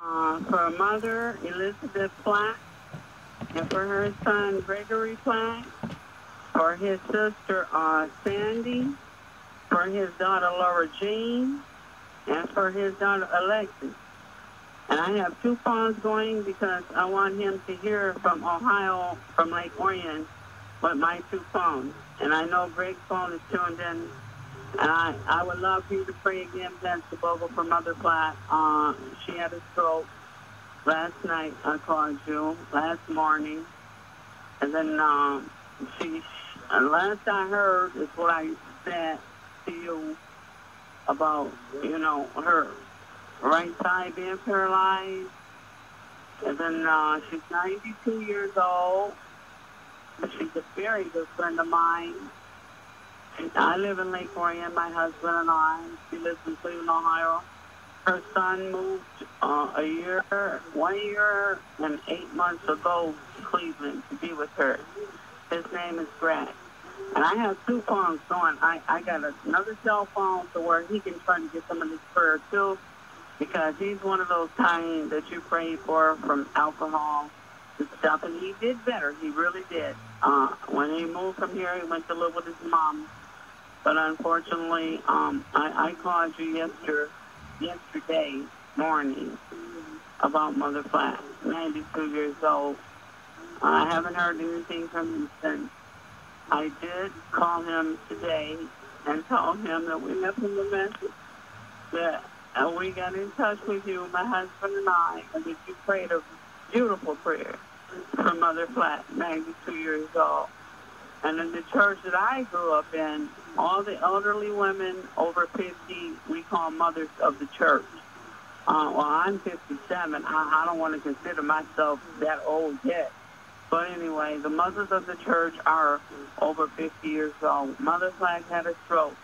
For mother, Elizabeth Platt, and for her son, Gregory Platt, for his sister, Sandy, for his daughter, Laura Jean, and for his daughter, Alexis. And I have two phones going because I want him to hear from Ohio, from Lake Orion, with my two phones. And I know Greg's phone is tuned in. And I would love for you to pray again, Pastor Bogle, for Mother Platt. She had a stroke last night. I called you last morning. And then last I heard is what I said to you about, her right side being paralyzed. And then she's 92 years old. She's a very good friend of mine. I live in Lake Orion, my husband and I. She lives in Cleveland, Ohio. Her son moved 1 year and 8 months ago to Cleveland to be with her. His name is Greg. And I have two phones going. I got another cell phone to where he can try to get some of this prayer too, because he's one of those kind that you pray for from alcohol and stuff. And he did better. He really did. When he moved from here, he went to live with his mom. But unfortunately, I called you yesterday morning about Mother Platt, 92 years old. I haven't heard anything from him since. I did call him today and told him that we left him a message that we got in touch with you, my husband and I, and that you prayed a beautiful prayer for Mother Platt, 92 years old. And in the church that I grew up in, all the elderly women over 50, we call mothers of the church. Well, I'm 57. I don't want to consider myself that old yet. But anyway, the mothers of the church are over 50 years old. Mother Platt had a stroke.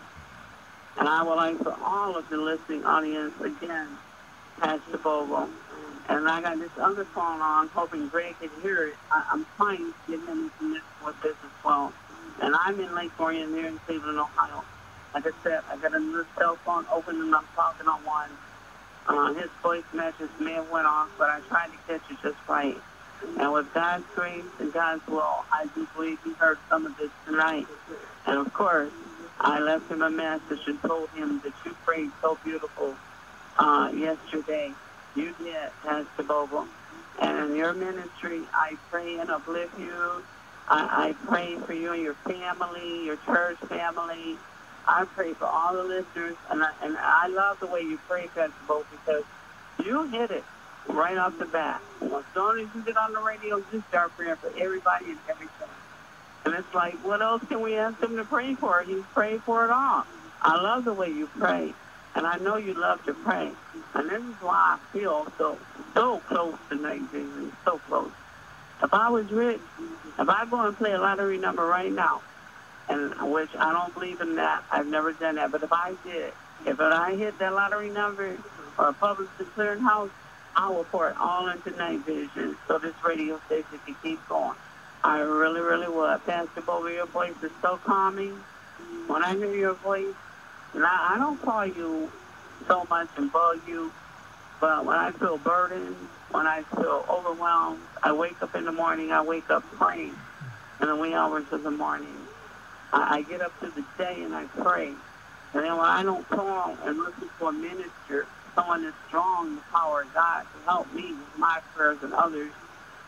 And I would like for all of the listening audience, again, Pastor Bogle. And I got this other phone on, hoping Greg could hear it. I'm trying to get him to connect with this as well. And I'm in Lake Orion here in Cleveland, Ohio. Like I said, I got another cell phone open and I'm talking on one. His voice message may have went off, but I tried to catch it just right. And with God's grace and God's will, I do believe he heard some of this tonight. And of course, I left him a message and told him that you prayed so beautiful yesterday. You did, Pastor Bogle. And in your ministry, I pray and uplift you. I pray for you and your family, your church family. I pray for all the listeners. And I love the way you pray, Pastor Bogle, because you hit it right off the bat. As soon as you get on the radio, you start praying for everybody and everything. And it's like, what else can we ask him to pray for? He's prayed for it all. I love the way you pray. And I know you love to pray. And this is why I feel so close tonight, Jesus, so close. If I was rich, if I go and play a lottery number right now, and which I don't believe in that, I've never done that, but if I did, if I hit that lottery number or a public clearinghouse, I will pour it all into night vision so this radio station can keep going. I really, really would. Pastor Bogle, your voice is so calming. When I hear your voice, and I don't call you so much and bug you, but when I feel burdened, when I feel overwhelmed, I wake up in the morning, I wake up praying in the wee hours of the morning. I get up to the day and I pray. And then when I don't call and listen to a minister, someone that's strong in the power of God to help me with my prayers and others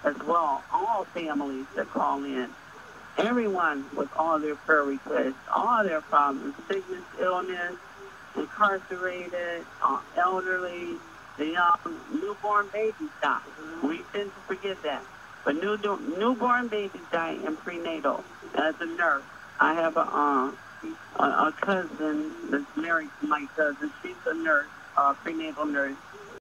as well, all families that call in, everyone with all their prayer requests, all their problems, sickness, illness, incarcerated, elderly, the young newborn babies die. We tend to forget that. But newborn babies die in prenatal. As a nurse, I have a cousin that's married to my cousin. She's a nurse, prenatal nurse.